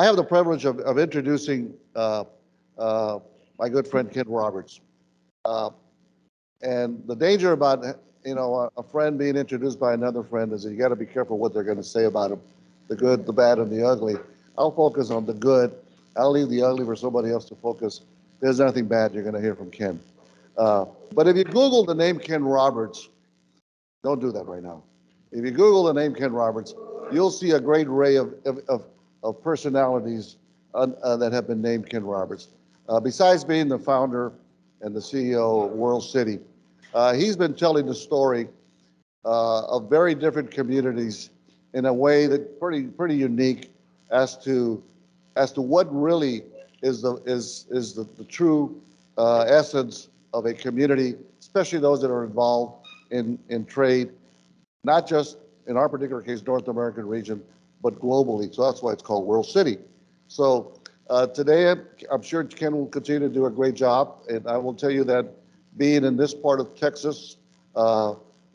have the privilege of introducing my good friend Ken Roberts. And the danger about a friend being introduced by another friend is that you got to be careful what they're going to say about him, the good, the bad, and the ugly. I'll focus on the good. I'll leave the ugly for somebody else to focus. There's nothing bad you're going to hear from Ken. But if you Google the name Ken Roberts, don't do that right now. If you Google the name Ken Roberts, you'll see a great array of personalities that have been named Ken Roberts. Besides being the founder and the CEO of WorldCity, he's been telling the story of very different communities in a way that pretty unique as to what really is the true essence of a community, especially those that are involved in trade, not just in our particular case, North American region, but globally. So that's why it's called WorldCity. So today, I'm sure Ken will continue to do a great job. And I will tell you that being in this part of Texas,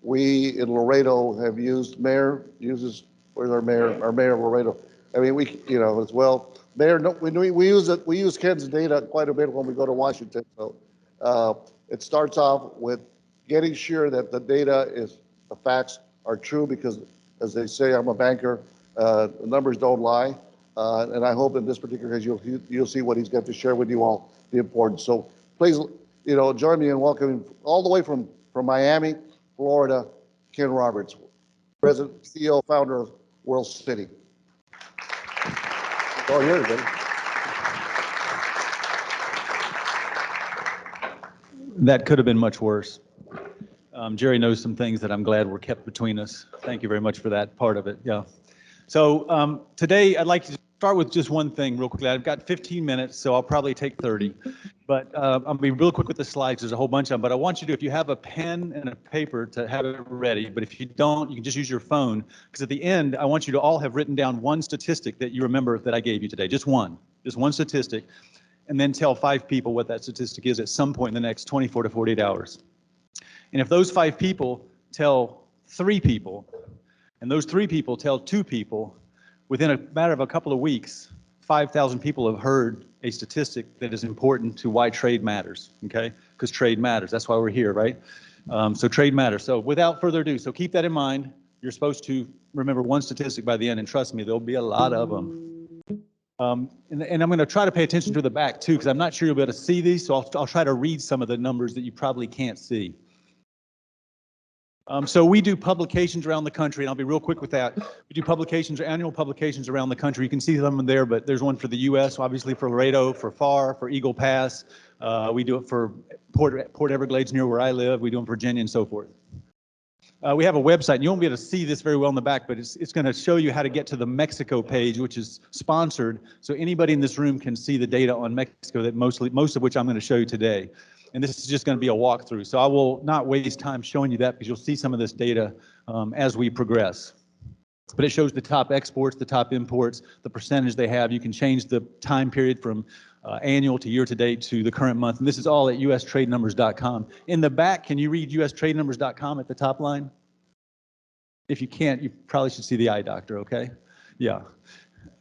we in Laredo have used where's our mayor? Our mayor of Laredo. I mean, as well. Mayor, no, we use Ken's data quite a bit when we go to Washington. So it starts off with getting sure that the data the facts are true, because as they say, I'm a banker, the numbers don't lie. And I hope in this particular case, you'll see what he's got to share with you all, the importance. So please, join me in welcoming all the way from Miami, Florida, Ken Roberts, President, CEO, founder of WorldCity. It's all yours, buddy. That could have been much worse. Jerry knows some things that I'm glad were kept between us. Thank you very much for that part of it. Yeah. So today I'd like to start with just one thing real quickly. I've got 15 minutes, so I'll probably take 30. But I'll be real quick with the slides. There's a whole bunch of them. But I want you to, if you have a pen and a paper, to have it ready. But if you don't, you can just use your phone. Because at the end, I want you to all have written down one statistic that you remember that I gave you today. Just one statistic. And then tell 5 people what that statistic is at some point in the next 24 to 48 hours. And if those 5 people tell 3 people, and those 3 people tell 2 people, within a matter of a couple of weeks, 5,000 people have heard a statistic that is important to why trade matters, okay? Because trade matters. That's why we're here, right? So trade matters. So without further ado, so keep that in mind. You're supposed to remember one statistic by the end, and trust me, there'll be a lot of them. And I'm going to try to pay attention to the back too, because I'm not sure you'll be able to see these, so I'll try to read some of the numbers that you probably can't see. So we do publications around the country, and I'll be real quick with that. We do annual publications around the country. You can see them there, but there's one for the U.S., obviously for Laredo, for FAR, for Eagle Pass. We do it for Port Everglades near where I live. We do them for Virginia and so forth. We have a website, and you won't be able to see this very well in the back, but it's going to show you how to get to the Mexico page, which is sponsored, so anybody in this room can see the data on Mexico, that most of which I'm going to show you today. And this is just going to be a walkthrough, so I will not waste time showing you that, because you'll see some of this data as we progress. But it shows the top exports, the top imports, the percentage they have. You can change the time period from annual to year to date to the current month. And this is all at ustradenumbers.com. In the back, can you read ustradenumbers.com at the top line? If you can't, you probably should see the eye doctor, okay? Yeah.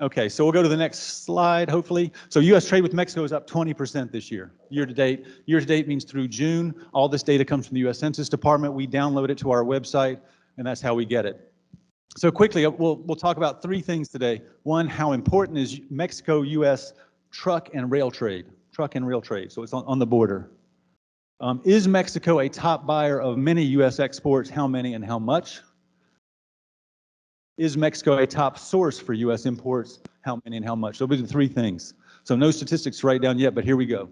Okay, so we'll go to the next slide, hopefully. So U.S. trade with Mexico is up 20% this year, year to date. Year to date means through June. All this data comes from the U.S. Census Department. We download it to our website, and that's how we get it. So quickly, we'll talk about 3 things today. One, how important is Mexico-U.S. truck and rail trade? Truck and rail trade, so it's on the border. Is Mexico a top buyer of many U.S. exports? How many and how much? Is Mexico a top source for U.S. imports? How many and how much? Those are the 3 things. So no statistics to write down yet, but here we go.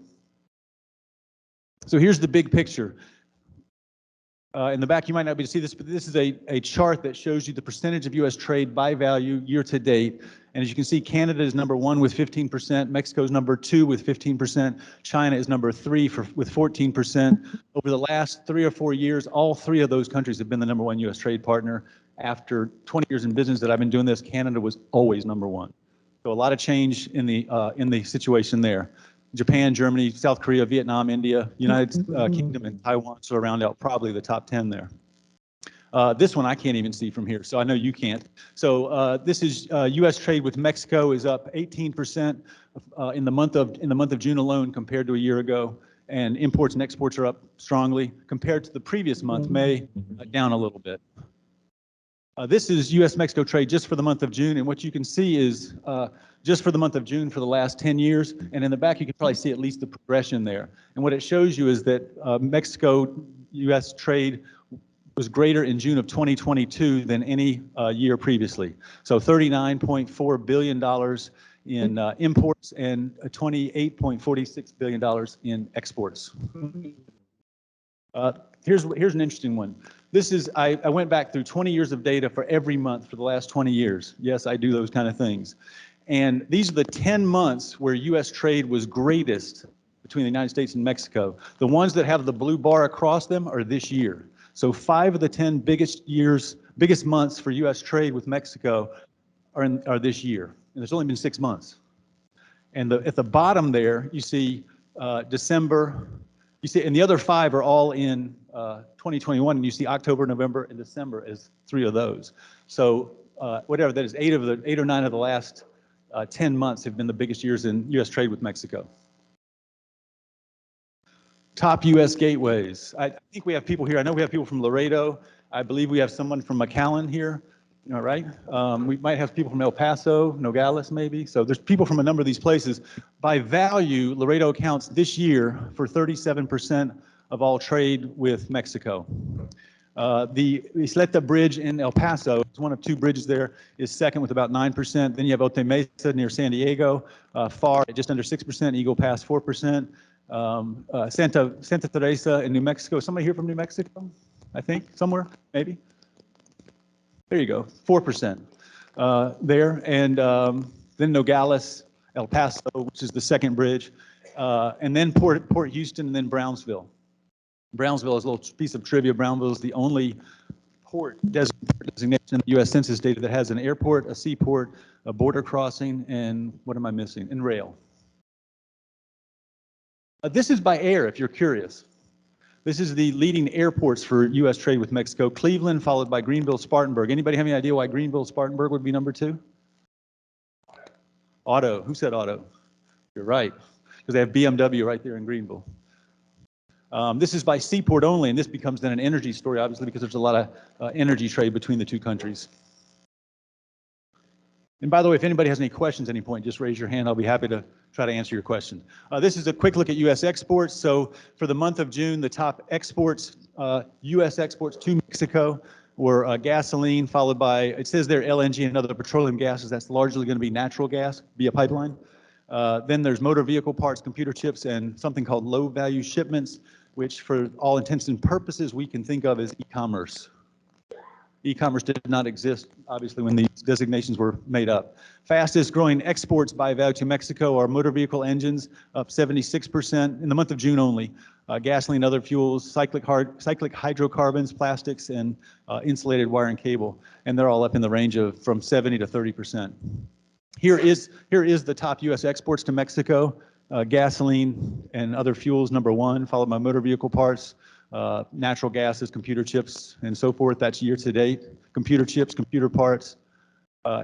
So here's the big picture. In the back, you might not be able to see this, but this is a chart that shows you the percentage of U.S. trade by value year to date. And as you can see, Canada is number 1 with 15%, Mexico is number 2 with 15%, China is number 3 with 14%. Over the last 3 or 4 years, all 3 of those countries have been the number 1 U.S. trade partner. After 20 years in business that I've been doing this, Canada was always number 1. So a lot of change in the situation there. Japan, Germany, South Korea, Vietnam, India, United Kingdom, and Taiwan, so round out probably the top 10 there. This one I can't even see from here, so I know you can't. So this is U.S. trade with Mexico is up 18% in the month of June alone compared to a year ago, and imports and exports are up strongly compared to the previous month, May, down a little bit. This is U.S.-Mexico trade just for the month of June, and what you can see is just for the month of June for the last 10 years, and in the back you can probably see at least the progression there. And what it shows you is that Mexico-U.S. trade was greater in June of 2022 than any year previously. So $39.4 billion in imports and $28.46 billion in exports. Here's an interesting one. This is, I went back through 20 years of data for every month for the last 20 years. Yes, I do those kind of things. And these are the 10 months where U.S. trade was greatest between the United States and Mexico. The ones that have the blue bar across them are this year. So 5 of the 10 biggest months for U.S. trade with Mexico are this year. And there's only been 6 months. And at the bottom there, you see December. You see, and the other 5 are all in 2021, and you see October, November, and December as 3 of those. So whatever that is, 8 or 9 of the last 10 months have been the biggest years in U.S. trade with Mexico. Top U.S. gateways. I think we have people here. I know we have people from Laredo. I believe we have someone from McAllen here. All right. We might have people from El Paso, Nogales, maybe. So there's people from a number of these places. By value, Laredo accounts this year for 37% of all trade with Mexico. The Isleta Bridge in El Paso, it's one of 2 bridges there, is second with about 9%. Then you have Otay Mesa near San Diego, far at just under 6%, Eagle Pass 4%. Santa Teresa in New Mexico. Somebody here from New Mexico? I think, somewhere, maybe? There you go, 4% there. And then Nogales, El Paso, which is the second bridge, and then Port Houston, and then Brownsville. Brownsville is a little piece of trivia. Brownsville is the only port designation in the U.S. Census data that has an airport, a seaport, a border crossing, and what am I missing? And rail. This is by air, if you're curious. This is the leading airports for U.S. trade with Mexico. Cleveland, followed by Greenville, Spartanburg. Anybody have any idea why Greenville, Spartanburg would be number 2? Auto. Who said auto? You're right, because they have BMW right there in Greenville. This is by seaport only, and this becomes then an energy story, obviously, because there's a lot of energy trade between the 2 countries. And by the way, if anybody has any questions at any point, just raise your hand. I'll be happy to try to answer your question. This is a quick look at U.S. exports. So for the month of June, the top exports, U.S. exports to Mexico were gasoline, followed by, it says there LNG and other petroleum gases. That's largely going to be natural gas via pipeline. Then there's motor vehicle parts, computer chips, and something called low-value shipments, which for all intents and purposes we can think of as e-commerce. E-commerce did not exist, obviously, when these designations were made up. Fastest growing exports by value to Mexico are motor vehicle engines, up 76% in the month of June only. Gasoline, other fuels, cyclic hydrocarbons, plastics, and insulated wire and cable. And they're all up in the range of from 70 to 30%. Here is the top U.S. exports to Mexico. Gasoline and other fuels, number 1, followed by motor vehicle parts. Natural gases, computer chips, and so forth. That's year to date. Computer chips, computer parts.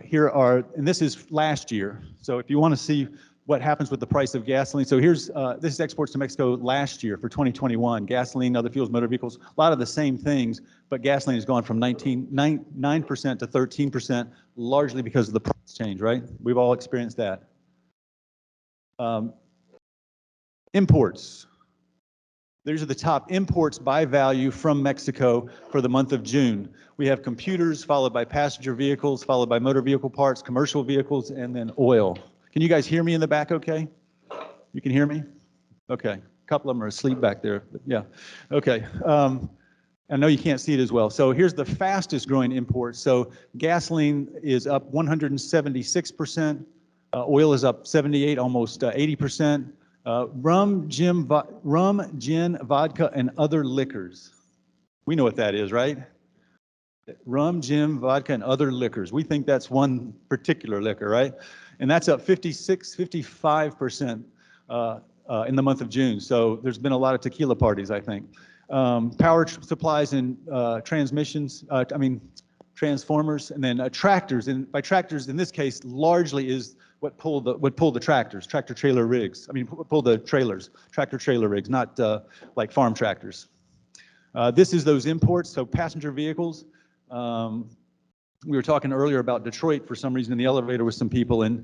Here are, and this is last year. So if you want to see what happens with the price of gasoline, so here's, this is exports to Mexico last year for 2021. Gasoline, other fuels, motor vehicles, a lot of the same things, but gasoline has gone from 9% to 13%, largely because of the price change, right? We've all experienced that. Imports. These are the top imports by value from Mexico for the month of June. We have computers, followed by passenger vehicles, followed by motor vehicle parts, commercial vehicles, and then oil. Can you guys hear me in the back okay? You can hear me? Okay. A couple of them are asleep back there, but yeah. Okay. I know you can't see it as well. So here's the fastest growing import. So gasoline is up 176%. Oil is up 78, almost 80%. Rum, gin, vodka, and other liquors. We know what that is, right? Rum, gin, vodka, and other liquors. We think that's one particular liquor, right? And that's up 55% in the month of June. So there's been a lot of tequila parties, I think. Supplies and transformers, and then tractors. And by tractors, in this case, largely is what pull the tractors, tractor trailer rigs. Pull the trailers, tractor trailer rigs, not like farm tractors. This is those imports, so passenger vehicles. We were talking earlier about Detroit for some reason in the elevator with some people, and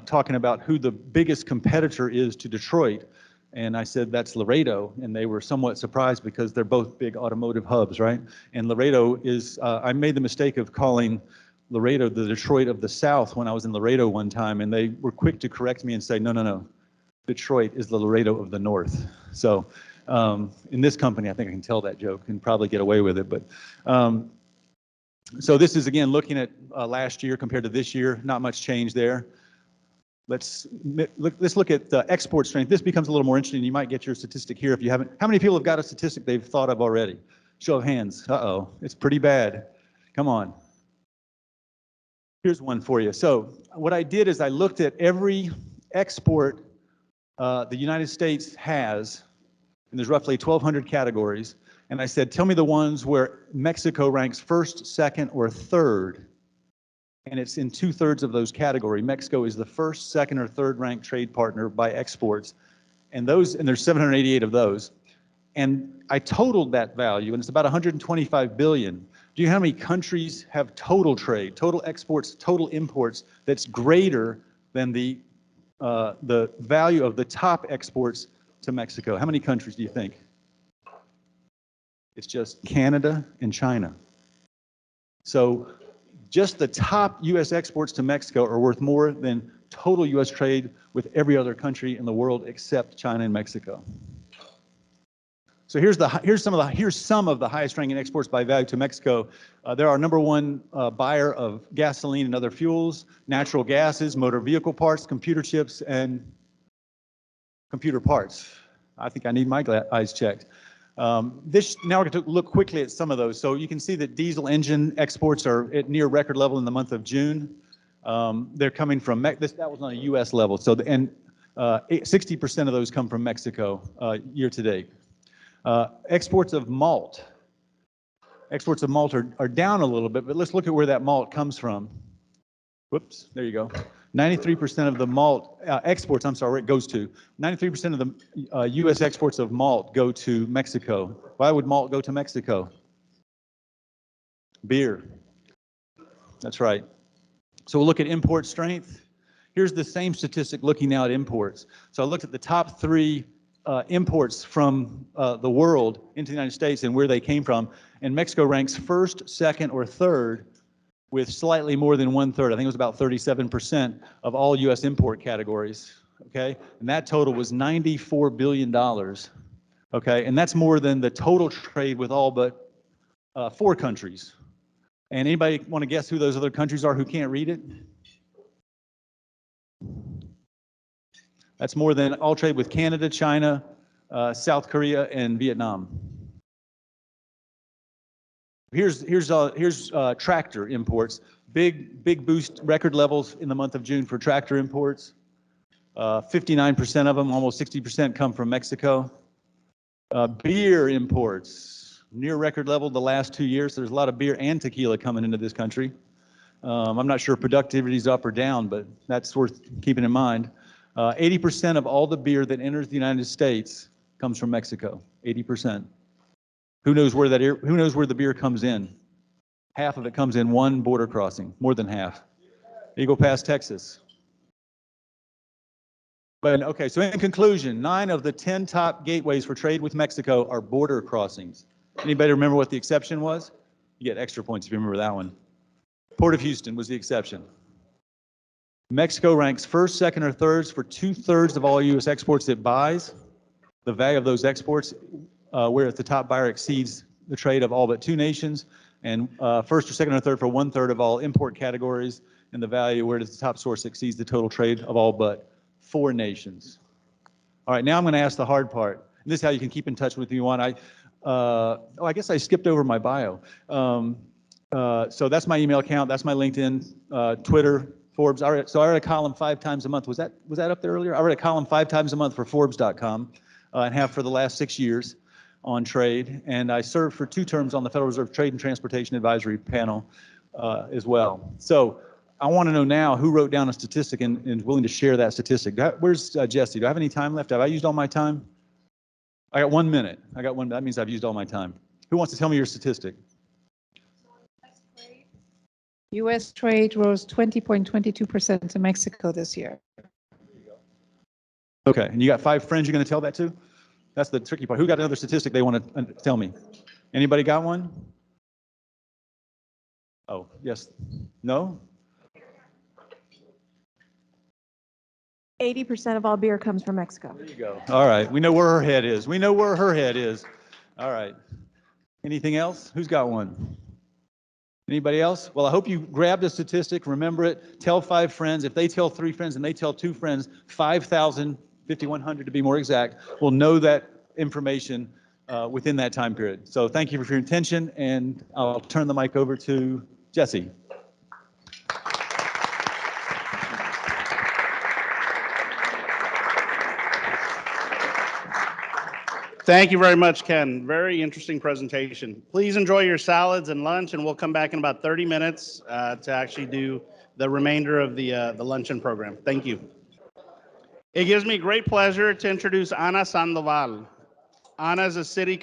talking about who the biggest competitor is to Detroit. And I said, that's Laredo. And they were somewhat surprised because they're both big automotive hubs, right? And Laredo is, I made the mistake of calling Laredo the Detroit of the South when I was in Laredo one time, and they were quick to correct me and say, no, no, no, Detroit is the Laredo of the North. So in this company, I think I can tell that joke and probably get away with it. But so this is, again, looking at last year compared to this year, not much change there. Let's look at the export strength. This becomes a little more interesting. You might get your statistic here if you haven't. How many people have got a statistic they've thought of already? Show of hands. Uh-oh, it's pretty bad. Come on. Here's one for you. So what I did is I looked at every export the United States has, and there's roughly 1,200 categories, and I said, tell me the ones where Mexico ranks first, second, or third. And it's in 2/3 of those categories. Mexico is the first, second, or third ranked trade partner by exports. And there's 788 of those. And I totaled that value, and it's about 125 billion. Do you know how many countries have total trade, total exports, total imports that's greater than the value of the top exports to Mexico? How many countries do you think? It's just Canada and China. So just the top U.S. exports to Mexico are worth more than total U.S. trade with every other country in the world except China and Mexico. So here's some of the highest ranking exports by value to Mexico. They're our #1 buyer of gasoline and other fuels, natural gases, motor vehicle parts, computer chips, and computer parts. I think I need my eyes checked. Now we're going to look quickly at some of those. So you can see that diesel engine exports are at near record level in the month of June. They're coming from, that was on a U.S. level. So, 60% of those come from Mexico year to date. Exports of malt. Exports of malt are down a little bit, but let's look at where that malt comes from. Whoops, there you go. 93% of the malt exports, where it goes to. 93% of the U.S. exports of malt go to Mexico. Why would malt go to Mexico? Beer. That's right. So we'll look at import strength. Here's the same statistic looking now at imports. So I looked at the top 3 imports from the world into the United States and where they came from. And Mexico ranks first, second, or third with slightly more than 1/3. I think it was about 37% of all U.S. import categories, okay? And that total was $94 billion, okay? And that's more than the total trade with all but 4 countries. And anybody want to guess who those other countries are who can't read it? That's more than all trade with Canada, China, South Korea, and Vietnam. Here's tractor imports. Big boost, record levels in the month of June for tractor imports. 59% of them, almost 60%, come from Mexico. Beer imports, near record level the last 2 years. There's a lot of beer and tequila coming into this country. I'm not sure if productivity is up or down, but that's worth keeping in mind. 80% of all the beer that enters the United States comes from Mexico. 80%. Who knows where the beer comes in? Half of it comes in one border crossing, more than half. Eagle Pass, Texas. But okay, so in conclusion, 9 of the 10 top gateways for trade with Mexico are border crossings. Anybody remember what the exception was? You get extra points if you remember that one. Port of Houston was the exception. Mexico ranks first, second, or thirds for 2/3 of all U.S. exports it buys. The value of those exports, where the top buyer exceeds the trade of all but 2 nations, and first or second or third for 1/3 of all import categories, and the value where the top source exceeds the total trade of all but 4 nations. All right, now I'm going to ask the hard part. And this is how you can keep in touch with me if you want. I guess I skipped over my bio. So that's my email account. That's my LinkedIn, Twitter, Forbes. So I write a column 5 times a month. Was that up there earlier? I write a column 5 times a month for Forbes.com and have for the last 6 years. on trade, and I served for 2 terms on the Federal Reserve Trade and Transportation Advisory Panel as well. So I want to know now who wrote down a statistic and is willing to share that statistic. Where's Jesse? Do I have any time left? Have I used all my time? I got 1 minute. I got one. That means I've used all my time. Who wants to tell me your statistic? U.S. trade rose 20.22% to Mexico this year. Okay, and you got 5 friends you're going to tell that to? That's the tricky part. Who got another statistic they want to tell me? Anybody got one? Oh, yes. No? 80% of all beer comes from Mexico. There you go. All right, we know where her head is. We know where her head is. All right. Anything else? Who's got one? Anybody else? Well, I hope you grabbed a statistic, remember it, tell 5 friends. If they tell 3 friends and they tell 2 friends, 5,000, 5,100 to be more exact, will know that information within that time period. So thank you for your attention, and I'll turn the mic over to Jesse. Thank you very much, Ken. Very interesting presentation. Please enjoy your salads and lunch, and we'll come back in about 30 minutes to actually do the remainder of the luncheon program. Thank you. It gives me great pleasure to introduce Ana Sandoval. Ana is a city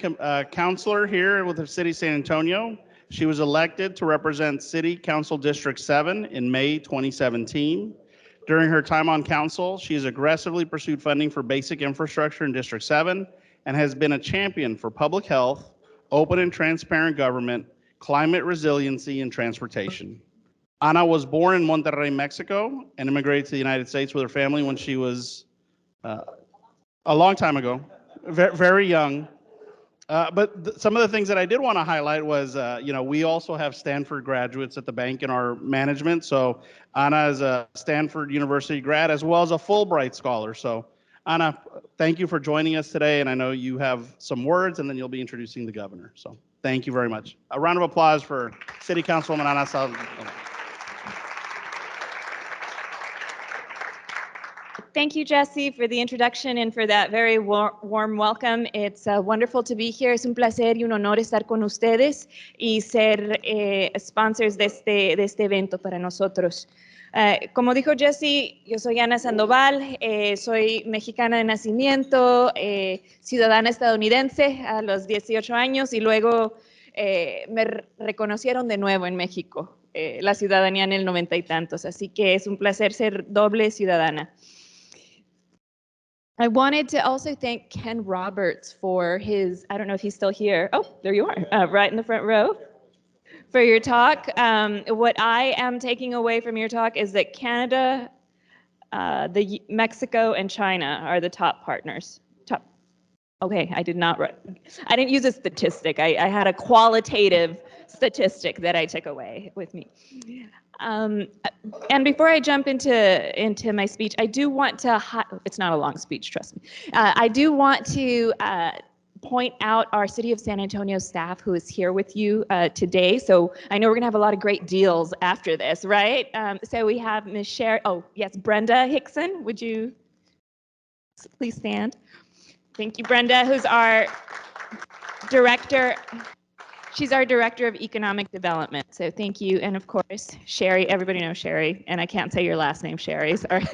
councilor here with the city of San Antonio. She was elected to represent City Council District 7 in May 2017. During her time on council, she has aggressively pursued funding for basic infrastructure in District 7 and has been a champion for public health, open and transparent government, climate resiliency, and transportation. Ana was born in Monterrey, Mexico, and immigrated to the United States with her family when she was a long time ago, very young. But some of the things that I did want to highlight was, we also have Stanford graduates at the bank in our management. So Ana is a Stanford University grad as well as a Fulbright scholar. So Ana, thank you for joining us today, and I know you have some words, and then you'll be introducing the governor. So thank you very much. A round of applause for City Councilwoman Ana Sandoval. Thank you, Jesse, for the introduction and for that very warm welcome. It's wonderful to be here. Es un placer y un honor estar con ustedes y ser sponsors de este evento para nosotros. Como dijo Jesse, yo soy Ana Sandoval, soy mexicana de nacimiento, ciudadana estadounidense a los 18 años y luego me reconocieron de nuevo en México, la ciudadanía en el 90 y tantos, así que es un placer ser doble ciudadana. I wanted to also thank Ken Roberts for his, I don't know if he's still here. Oh, there you are, right in the front row. For your talk. What I am taking away from your talk is that Canada, Mexico, and China are the top partners. Okay, I didn't use a statistic. I had a qualitative statistic that I took away with me. And before I jump into my speech, I do want to, it's not a long speech, trust me. I do want to point out our City of San Antonio staff who is here with you today. So I know we're gonna have a lot of great deals after this, right? So we have Ms. Sherry, oh yes, Brenda Hickson, would you please stand? Thank you, Brenda, who's our director. She's our Director of Economic Development, so thank you. And of course, Sherry, everybody knows Sherry, and I can't say your last name, Sherry, sorry.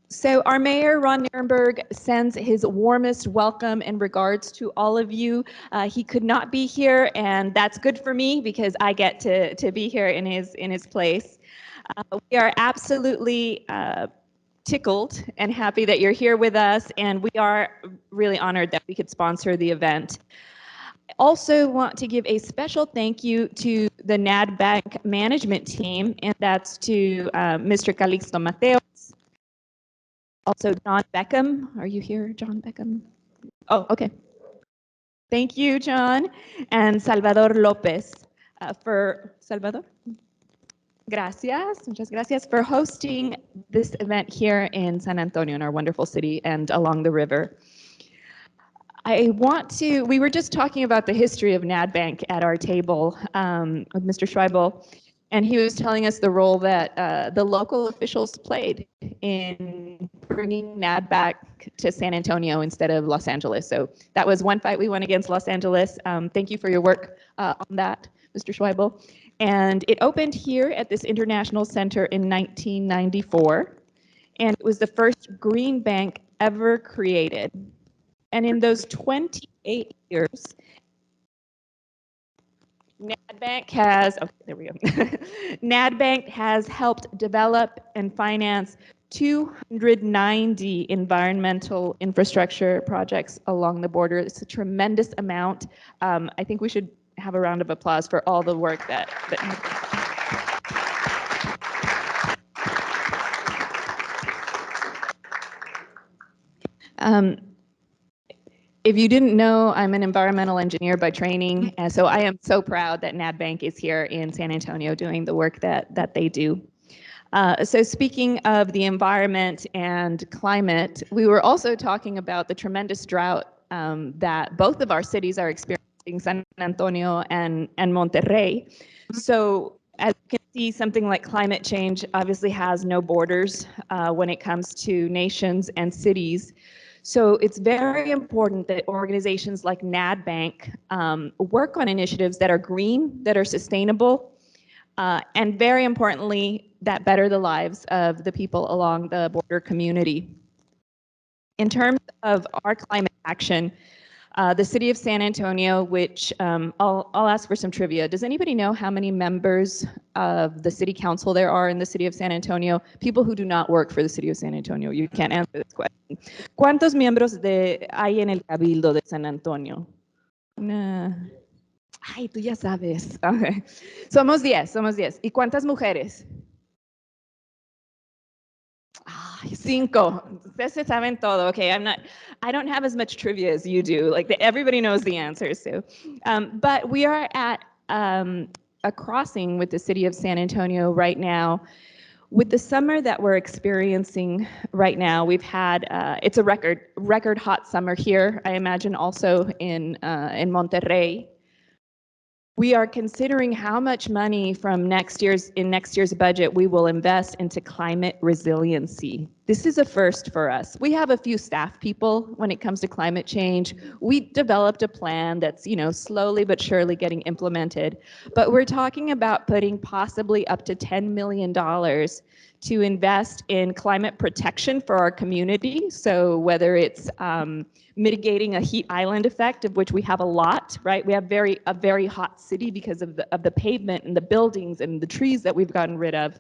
So our mayor, Ron Nirenberg, sends his warmest welcome and regards to all of you. He could not be here, and that's good for me because I get to be here in his place. We are absolutely tickled and happy that you're here with us, and we are really honored that we could sponsor the event. I also want to give a special thank you to the NAD Bank management team, and that's to Mr. Calixto Mateos, also John Beckham. Are you here, John Beckham? Oh, okay. Thank you, John, and Salvador Lopez for Salvador. Gracias, muchas gracias for hosting this event here in San Antonio, in our wonderful city and along the river. We were just talking about the history of NAD Bank at our table with Mr. Schreibel. And he was telling us the role that the local officials played in bringing NAD back to San Antonio instead of Los Angeles. So that was one fight we won against Los Angeles. Thank you for your work on that, Mr. Schweibel. And it opened here at this International Center in 1994. And it was the first green bank ever created. And in those 28 years, NADBank has, okay, there we go. NADBank has helped develop and finance 290 environmental infrastructure projects along the border. It's a tremendous amount. I think we should have a round of applause for all the work that if you didn't know, I'm an environmental engineer by training, and so I am so proud that NADBank is here in San Antonio doing the work that they do. So speaking of the environment and climate, we were also talking about the tremendous drought that both of our cities are experiencing, San Antonio and Monterrey. So as you can see, something like climate change obviously has no borders when it comes to nations and cities. So it's very important that organizations like NADBank work on initiatives that are green, that are sustainable, and very importantly, that better the lives of the people along the border community. In terms of our climate action, the city of San Antonio, which I'll ask for some trivia. Does anybody know how many members of the city council there are in the city of San Antonio? People who do not work for the city of San Antonio. You can't answer this question. ¿Cuántos miembros hay en el Cabildo de San Antonio? Ay, tú ya sabes. Okay. Somos 10. ¿Y cuántas mujeres? Ay, 5. Ustedes se saben todo. Okay, I don't have as much trivia as you do. Like everybody knows the answers. So, but we are at a crossing with the city of San Antonio right now. With the summer that we're experiencing right now, we've had it's a record hot summer here. I imagine also in Monterrey. We are considering how much money from next year's budget we will invest into climate resiliency. This is a first for us. We have a few staff people when it comes to climate change. We developed a plan that's, slowly but surely getting implemented. But we're talking about putting possibly up to $10 million to invest in climate protection for our community. So whether it's mitigating a heat island effect, of which we have a lot, right? We have a very hot city because of the pavement and the buildings and the trees that we've gotten rid of.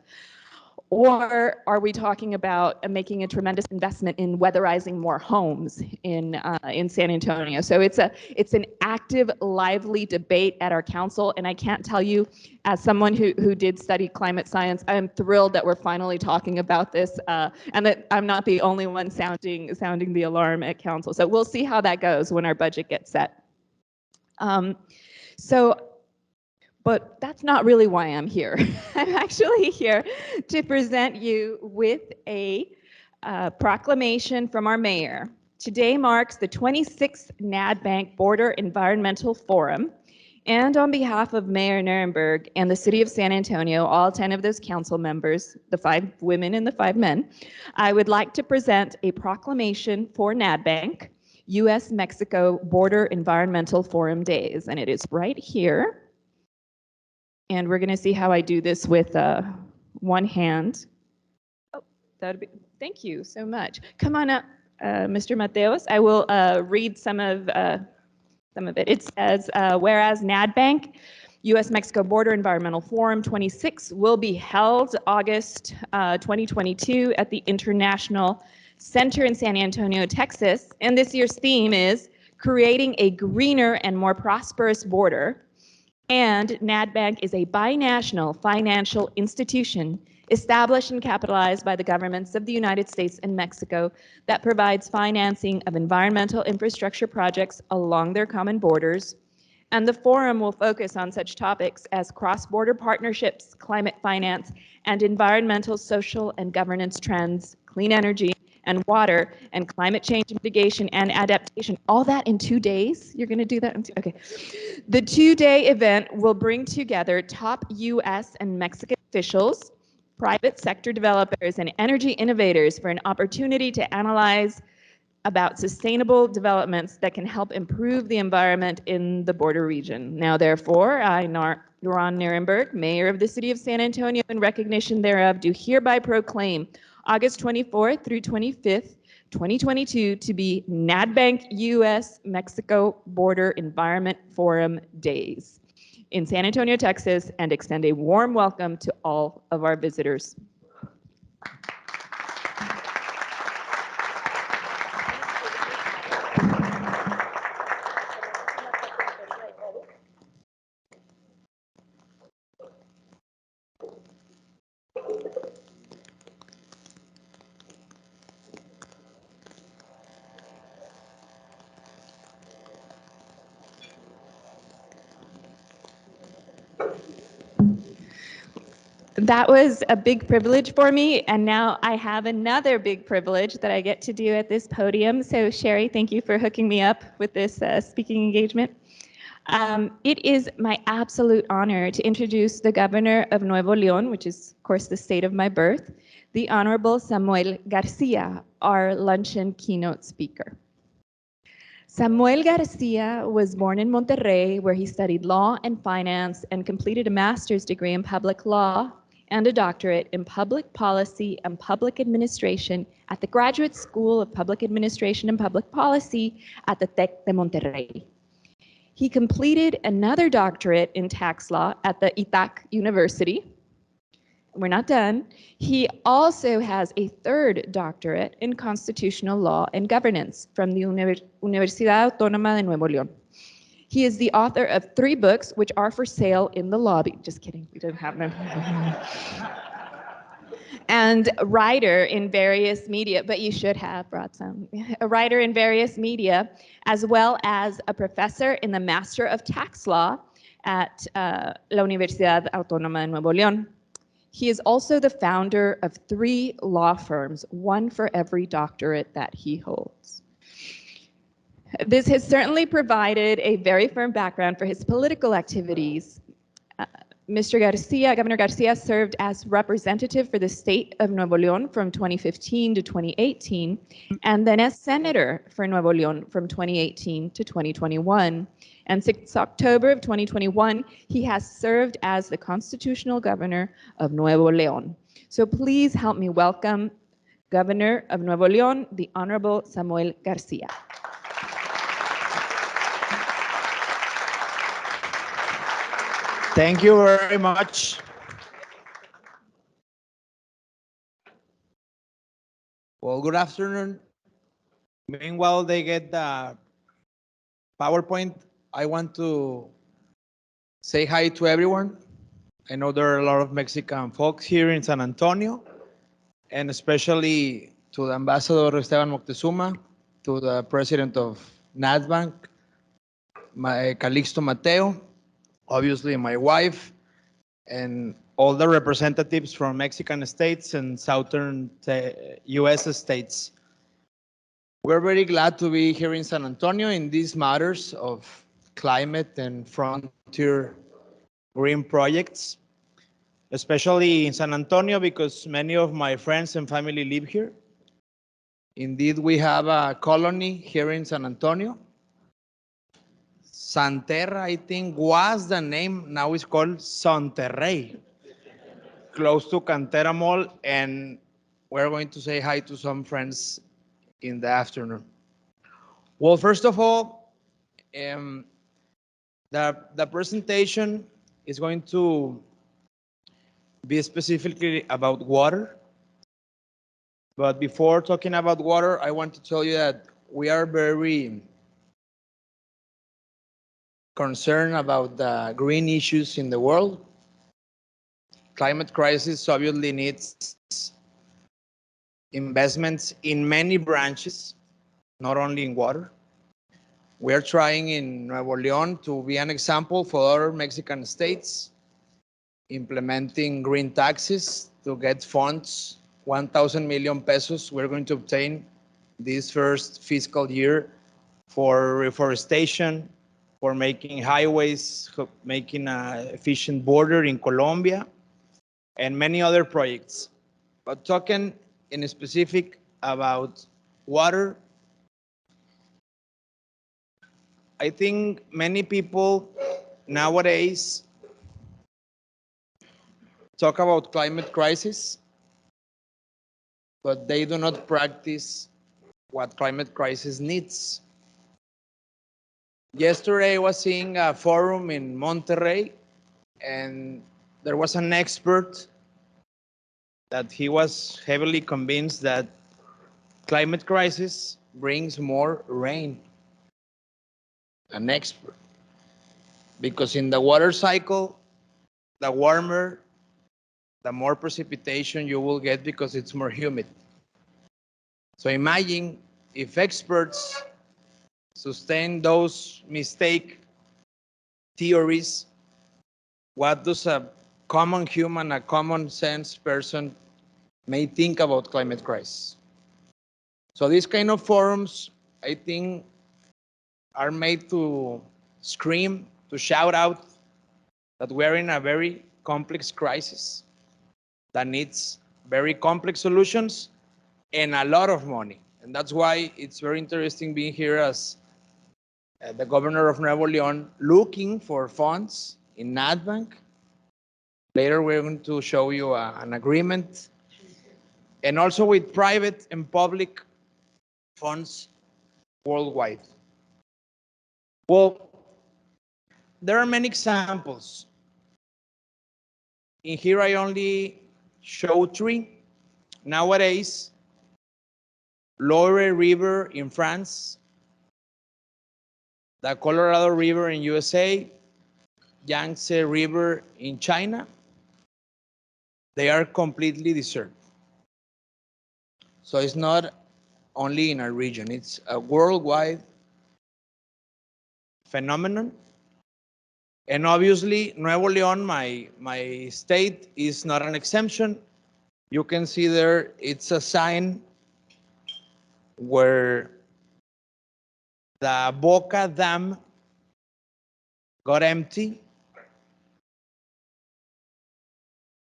Or are we talking about making a tremendous investment in weatherizing more homes in San Antonio? So it's an active, lively debate at our council, and I can't tell you, as someone who did study climate science, I'm thrilled that we're finally talking about this, and that I'm not the only one sounding the alarm at council. So we'll see how that goes when our budget gets set. But that's not really why I'm here. I'm actually here to present you with a proclamation from our mayor. Today marks the 26th NADBank Border Environmental Forum. And on behalf of Mayor Nirenberg and the city of San Antonio, all 10 of those council members, the 5 women and the 5 men, I would like to present a proclamation for NADBank, U.S.-Mexico Border Environmental Forum Days. And it is right here. And we're going to see how I do this with one hand. Oh, thank you so much. Come on up, Mr. Mateos. I will read some of it. It says, whereas NADBank, U.S.-Mexico Border Environmental Forum 26 will be held August 2022 at the International Center in San Antonio, Texas. And this year's theme is Creating a Greener and More Prosperous Border. And NADBank is a binational financial institution established and capitalized by the governments of the United States and Mexico that provides financing of environmental infrastructure projects along their common borders. And the forum will focus on such topics as cross-border partnerships, climate finance, and environmental, social, and governance trends, clean energy, and water and climate change mitigation and adaptation. All that in 2 days? You're going to do that in okay. The 2-day event will bring together top U.S. and Mexican officials, private sector developers, and energy innovators for an opportunity to analyze about sustainable developments that can help improve the environment in the border region. Now, therefore, I, Ron Nirenberg, Mayor of the City of San Antonio, in recognition thereof, do hereby proclaim August 24th through 25th, 2022 to be NADBank U.S.-Mexico Border Environment Forum Days in San Antonio, Texas, and extend a warm welcome to all of our visitors. That was a big privilege for me, and now I have another big privilege that I get to do at this podium. So Sherry, thank you for hooking me up with this speaking engagement. It is my absolute honor to introduce the governor of Nuevo León, which is, of course, the state of my birth, the Honorable Samuel García, our luncheon keynote speaker. Samuel García was born in Monterrey, where he studied law and finance and completed a master's degree in public law and a doctorate in public policy and public administration at the Graduate School of Public Administration and Public Policy at the TEC de Monterrey. He completed another doctorate in tax law at the ITAC University. We're not done. He also has a third doctorate in constitutional law and governance from the Universidad Autónoma de Nuevo León. He is the author of 3 books, which are for sale in the lobby. Just kidding, we don't have them. And a writer in various media, but you should have brought some. A writer in various media, as well as a professor in the Master of Tax Law at La Universidad Autónoma de Nuevo León. He is also the founder of 3 law firms, one for every doctorate that he holds. This has certainly provided a very firm background for his political activities. Mr. Garcia, Governor Garcia, served as representative for the state of Nuevo León from 2015 to 2018, and then as senator for Nuevo León from 2018 to 2021. And since October of 2021, he has served as the constitutional governor of Nuevo León. So please help me welcome Governor of Nuevo León, the Honorable Samuel Garcia. Thank you very much. Well, good afternoon. Meanwhile, they get the PowerPoint, I want to say hi to everyone. I know there are a lot of Mexican folks here in San Antonio, and especially to the Ambassador Esteban Moctezuma, to the President of NADBank, my Calixto Mateo, obviously my wife, and all the representatives from Mexican states and southern US states. We're very glad to be here in San Antonio in these matters of climate and frontier green projects, especially in San Antonio because many of my friends and family live here. Indeed, we have a colony here in San Antonio. Santerra, I think, was the name. Now it's called Santerrey, close to Cantera Mall, and we're going to say hi to some friends in the afternoon. Well, first of all, the presentation is going to be specifically about water. But before talking about water, I want to tell you that we are very concerned about the green issues in the world. Climate crisis obviously needs investments in many branches, not only in water. We are trying in Nuevo León to be an example for other Mexican states, implementing green taxes to get funds 1,000 million pesos we're going to obtain this first fiscal year for reforestation, for making highways, making an efficient border in Colombia, and many other projects. But talking in specific about water, I think many people nowadays talk about climate crisis, but they do not practice what climate crisis needs. Yesterday I was seeing a forum in Monterrey, and there was an expert that he was heavily convinced that climate crisis brings more rain. An expert. Because in the water cycle, the warmer, the more precipitation you will get because it's more humid. So imagine if experts sustain those mistake theories, what does a common human, a common sense person may think about climate crisis? So these kind of forums, I think, are made to scream, to shout out that we're in a very complex crisis that needs very complex solutions and a lot of money. And that's why it's very interesting being here as the governor of Nuevo León, looking for funds in NatBank. Later, we're going to show you an agreement, and also with private and public funds worldwide. Well, there are many examples. In here, I only show 3. Nowadays, Loire River in France, the Colorado River in USA, Yangtze River in China, they are completely deserted. So it's not only in our region, it's a worldwide phenomenon. And obviously, Nuevo León, my state, is not an exemption. You can see there, it's a sign where the Boca Dam got empty.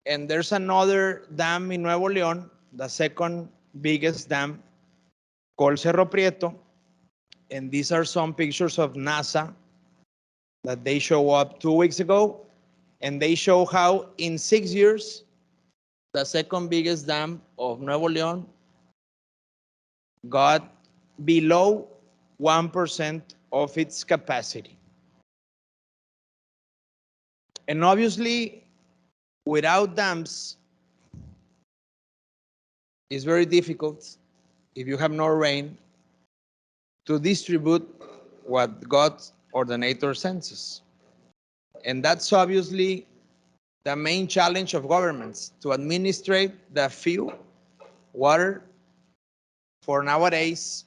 And there's another dam in Nuevo León, the second biggest dam, called Cerro Prieto. And these are some pictures of NASA that they show up 2 weeks ago. And they show how in 6 years, the second biggest dam of Nuevo León got below 1% of its capacity. And obviously, without dams, it's very difficult, if you have no rain, to distribute what God ordinator sends. And that's obviously the main challenge of governments, to administrate the few water for nowadays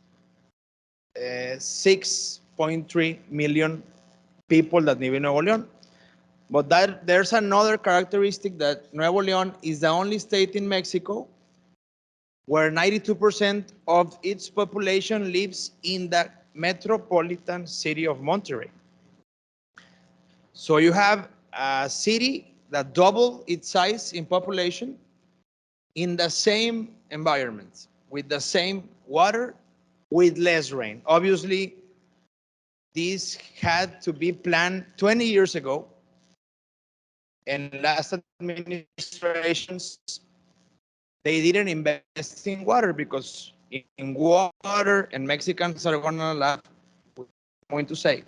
6.3 million people that live in Nuevo León. But there's another characteristic, that Nuevo León is the only state in Mexico where 92% of its population lives in the metropolitan city of Monterrey. So you have a city that double its size in population in the same environment, with the same water, with less rain. Obviously, this had to be planned 20 years ago, and last administrations, they didn't invest in water, because in water, and Mexicans are gonna laugh, I'm going to say,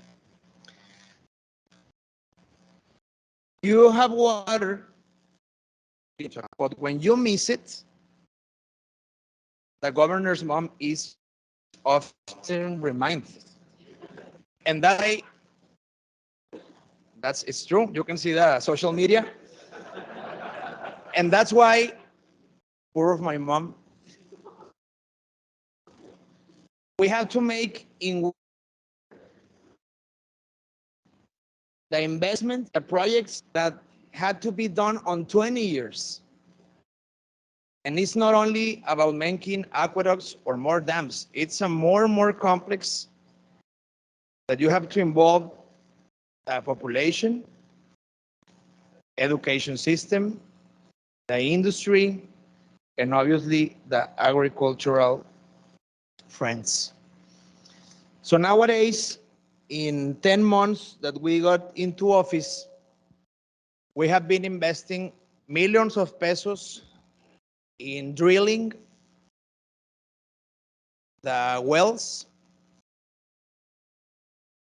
you have water, but when you miss it, the governor's mom is often reminded. And it's true. You can see the social media. And that's why, poor of my mom, we have to make in the investment, the projects that had to be done on 20 years. And it's not only about making aqueducts or more dams. It's a more and more complex that you have to involve the population, education system, the industry, and obviously the agricultural friends. So nowadays, in 10 months that we got into office, we have been investing millions of pesos in drilling the wells,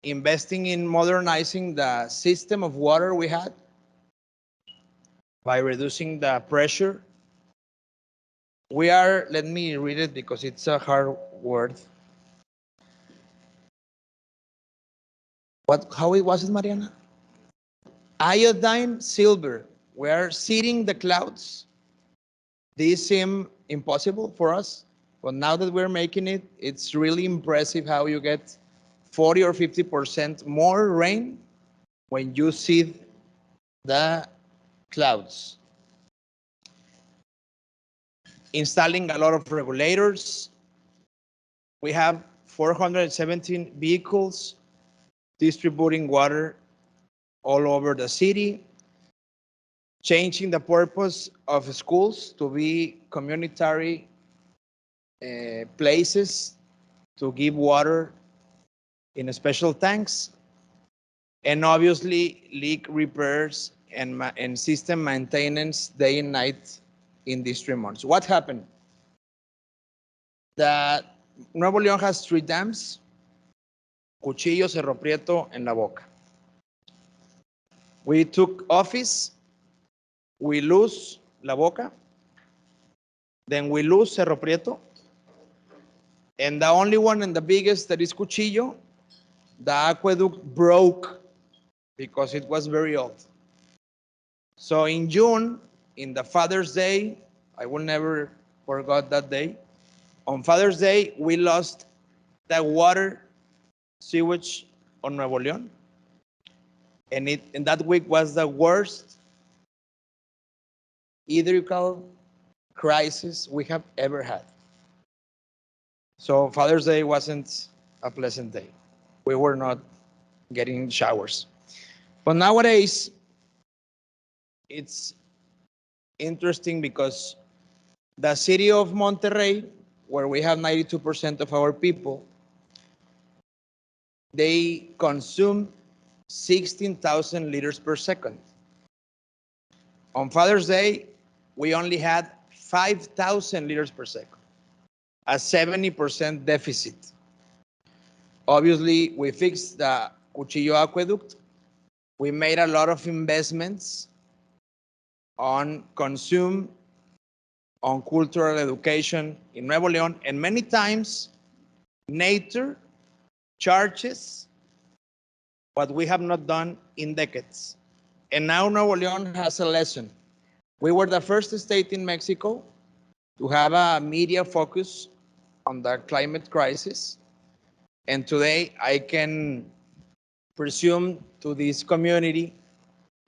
investing in modernizing the system of water we had by reducing the pressure. We are, let me read it because it's a hard word. How it was it, Mariana? Iodine silver. We are seeding the clouds. These seem impossible for us, but now that we're making it, it's really impressive how you get 40 or 50% more rain when you seed the clouds. Installing a lot of regulators. We have 417 vehicles distributing water all over the city, changing the purpose of schools to be communitary places to give water in special tanks, and obviously leak repairs and system maintenance day and night in these 3 months. What happened? The Nuevo León has 3 dams, Cuchillo, Cerro Prieto, and La Boca. We took office, we lose La Boca, then we lose Cerro Prieto, and the only one and the biggest that is Cuchillo, the aqueduct broke because it was very old. So in June, in the Father's Day, I will never forget that day. On Father's Day, we lost the water sewage on Nuevo León. And that week was the worst hydrical crisis we have ever had. So Father's Day wasn't a pleasant day. We were not getting showers. But nowadays, it's interesting because the city of Monterrey, where we have 92% of our people, they consume 16,000 liters per second. On Father's Day, we only had 5,000 liters per second, a 70% deficit. Obviously, we fixed the Cuchillo aqueduct. We made a lot of investments on consume, on cultural education in Nuevo León, and many times nature charges what we have not done in decades. And now Nuevo León has a lesson. We were the first state in Mexico to have a media focus on the climate crisis. And today I can presume to this community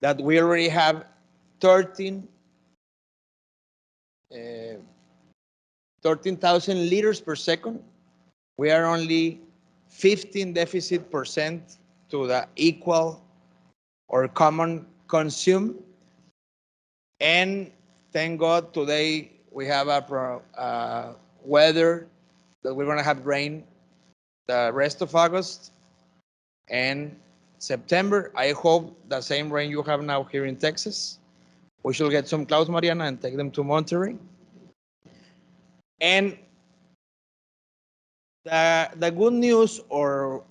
that we already have 13,000 liters per second. We are only 15 deficit percent to the equal or common consume. And thank God today we have a weather that we're gonna have rain the rest of August and September. I hope the same rain you have now here in Texas. We should get some clouds, Mariana, and take them to Monterrey. And the good news or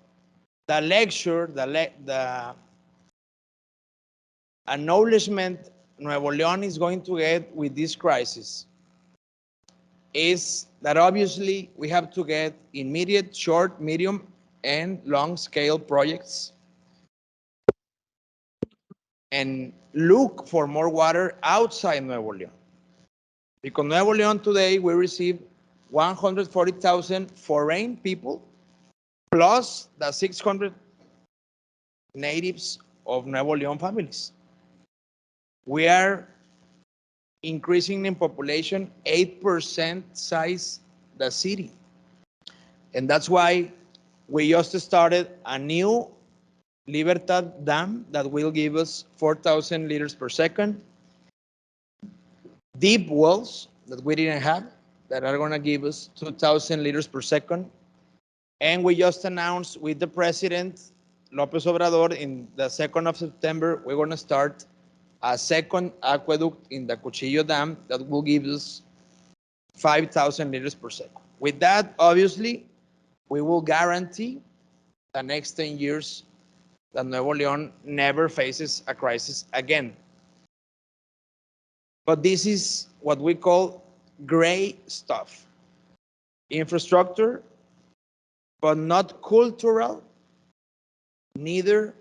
the lecture, the acknowledgement Nuevo León is going to get with this crisis is that obviously we have to get immediate, short, medium, and long scale projects and look for more water outside Nuevo León. Because Nuevo León today, we receive 140,000 foreign people, plus the 600 natives of Nuevo León families. We are increasing in population, 8% size the city. And that's why we just started a new Libertad Dam that will give us 4,000 liters per second. Deep wells that we didn't have that are gonna give us 2,000 liters per second. And we just announced with the president, López Obrador, in the 2nd of September, we're gonna start a second aqueduct in the Cuchillo Dam that will give us 5,000 liters per second. With that, obviously, we will guarantee the next 10 years that Nuevo León never faces a crisis again. But this is what we call gray stuff. Infrastructure, but not cultural, neither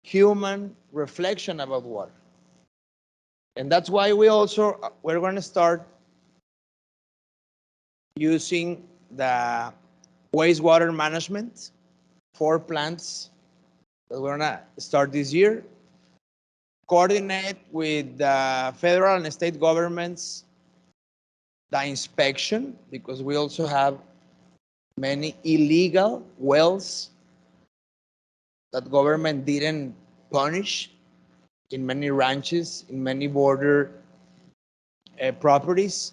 human reflection about water. And that's why we're going to start using the wastewater management, 4 plants that we're going to start this year, coordinate with the federal and state governments, the inspection, because we also have many illegal wells that government didn't punish in many ranches, in many border properties.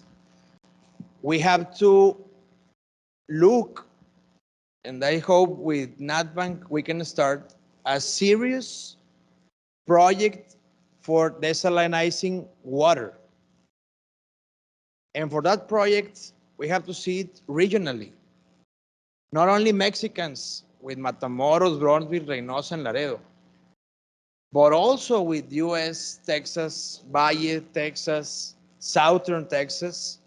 We have to look, and I hope with NatBank we can start a serious project for desalinizing water. And for that project, we have to see it regionally. Not only Mexicans with Matamoros, Bronzeville, Reynosa, and Laredo, but also with US, Texas, Valle, Texas, Southern Texas,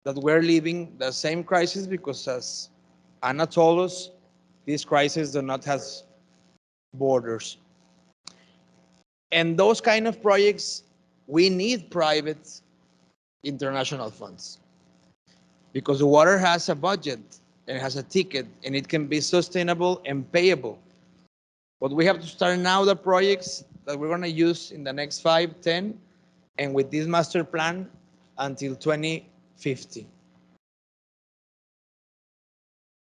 that we're living the same crisis because, as Anna told us, this crisis does not have borders. And those kind of projects, we need private international funds because the water has a budget and it has a ticket and it can be sustainable and payable. But we have to start now the projects that we're going to use in the next 5, 10, and with this master plan until 2050.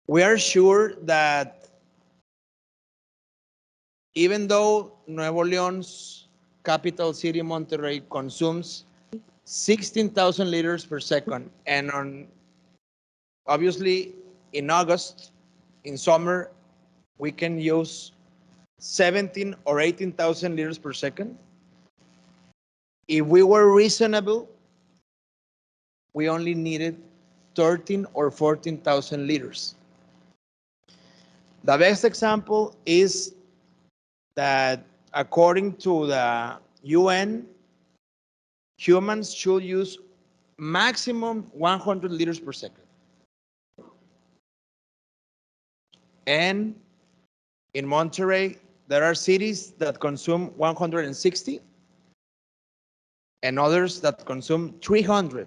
We are sure that even though Nuevo León's capital city, Monterrey, consumes 16,000 liters per second, and obviously in August, in summer, we can use 17 or 18,000 liters per second. If we were reasonable, we only needed 13 or 14,000 liters. The best example is that according to the UN, humans should use maximum 100 liters per second. And in Monterrey, there are cities that consume 160 and others that consume 300.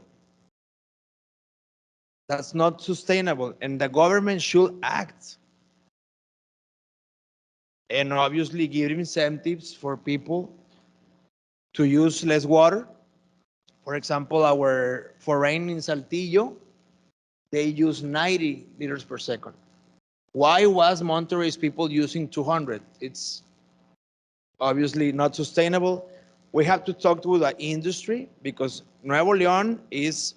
That's not sustainable, and the government should act and obviously give incentives for people to use less water. For example, our foreign in Saltillo, they use 90 liters per second. Why was Monterrey's people using 200? It's obviously not sustainable. We have to talk to the industry because Nuevo León is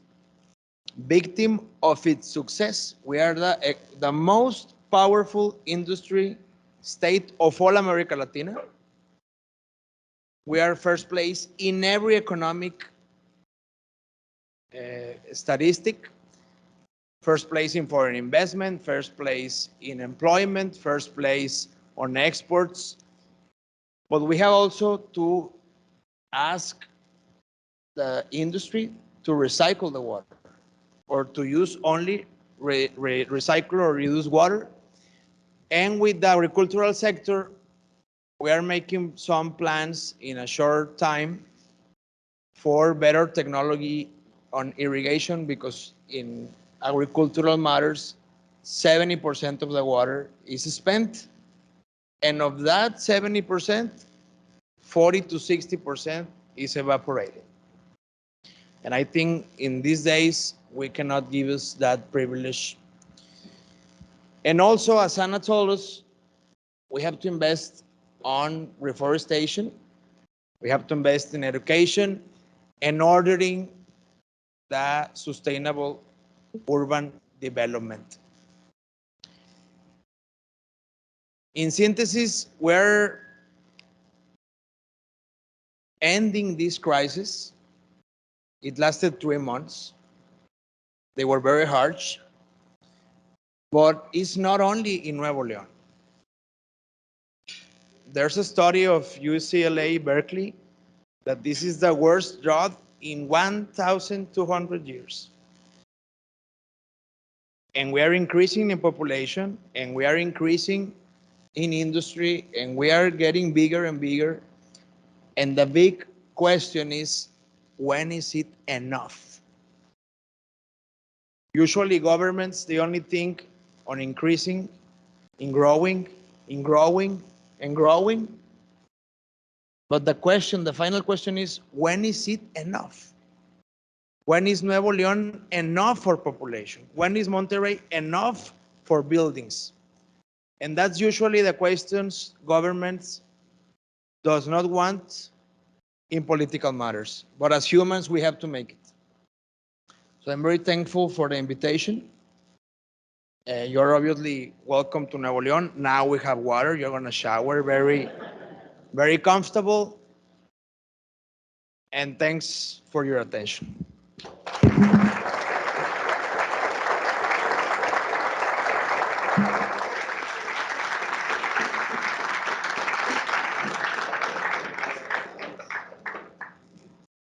victim of its success. We are the most powerful industry state of all America Latina. We are first place in every economic statistic. First place in foreign investment, first place in employment, first place on exports. But we have also to ask the industry to recycle the water or to use only recycle or reduce water. And with the agricultural sector, we are making some plans in a short time for better technology on irrigation because in agricultural matters, 70% of the water is spent. And of that 70%, 40 to 60% is evaporated. And I think in these days, we cannot give us that privilege. And also, as Anna told us, we have to invest on reforestation. We have to invest in education and ordering the sustainable urban development. In synthesis, we're ending this crisis. It lasted 3 months. They were very harsh, but it's not only in Nuevo León. There's a study of UCLA Berkeley that this is the worst drought in 1,200 years. And we are increasing in population, and we are increasing in industry, and we are getting bigger and bigger. And the big question is, when is it enough? Usually governments, they only think on increasing, in growing, in growing, and growing. But the question, the final question is, when is it enough? When is Nuevo León enough for population? When is Monterrey enough for buildings? And that's usually the questions governments does not want in political matters. But as humans, we have to make it. So I'm very thankful for the invitation. You're obviously welcome to Nuevo León. Now we have water. You're going to shower very, very comfortable. And thanks for your attention.